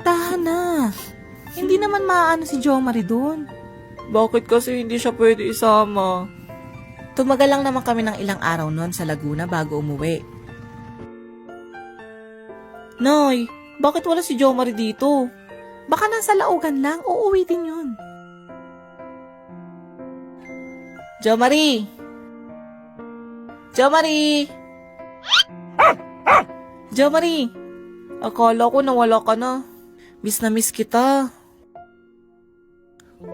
Tahan na. Hindi naman maaano si Jo Marie doon. Bakit kasi hindi siya pwede isama? Tumagal lang naman kami ng ilang araw noon sa Laguna bago umuwi. Nay, bakit wala si Jo Marie dito? Baka nasa laugan lang, uuwi din yun. Jo Marie! Jo Marie! Jo Marie! Akala ko nawala ka na. Miss na miss kita.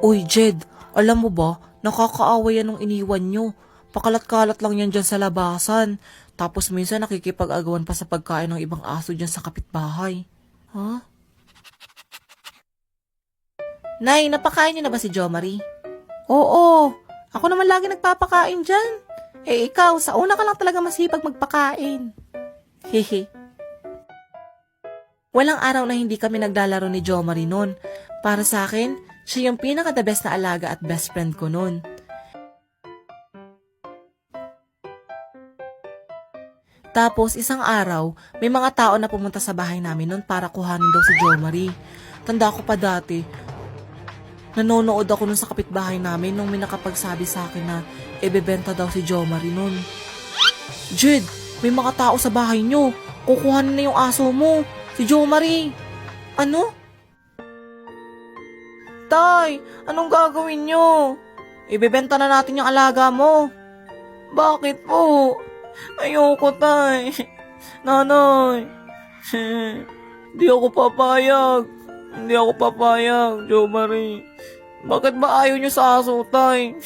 Uy, Jed, alam mo ba, nakakaawa yan nung iniwan nyo. Pakalat-kalat lang yan dyan sa labasan. Tapos minsan nakikipag-agawan pa sa pagkain ng ibang aso dyan sa kapitbahay. Huh? Nay, napakain niyo na ba si Jo Marie? Oo, ako naman lagi nagpapakain dyan. Eh ikaw, sa una ka lang talaga masipag magpakain. Hehe. Walang araw na hindi kami naglalaro ni Jo Marie noon. Para sa akin, siya yung pinaka-the best na alaga at best friend ko noon. Tapos isang araw, may mga tao na pumunta sa bahay namin noon para kuhanin daw si Jo Marie. Tanda ko pa dati, nanonood ako nun sa kapitbahay namin nung may nakapagsabi sa akin na ibebenta daw si Jo Marie noon. Jed, may mga tao sa bahay nyo. Kukuhanin na yung aso mo, si Jo Marie. Ano? Tay, anong gagawin nyo? Ibebenta na natin yung alaga mo. Bakit po? Ayoko, tay. Nanay. Hindi ako papayag. Hindi ako papayag, Jo Marie. Bakit ba ayaw nyo sa aso, tay?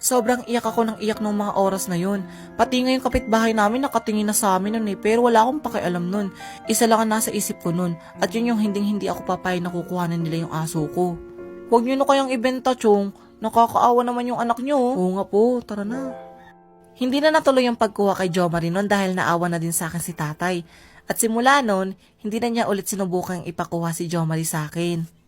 Sobrang iyak ako ng iyak nung mga oras na yun. Pati nga yung kapitbahay namin nakatingin na sa amin nun pero wala akong pakialam nun. Isa lang ang nasa isip ko nun at yun yung hindi ako papayag na kukuhanan nila yung aso ko. Huwag nyo na kayang ibenta, Chong. Nakakaawa naman yung anak nyo. Oo nga po, tara na. Hindi na natuloy yung pagkuha kay Jo Marie nun dahil naawa na din sa akin si tatay. At simula nun, hindi na niya ulit sinubukang ipakuha si Jo Marie sa akin.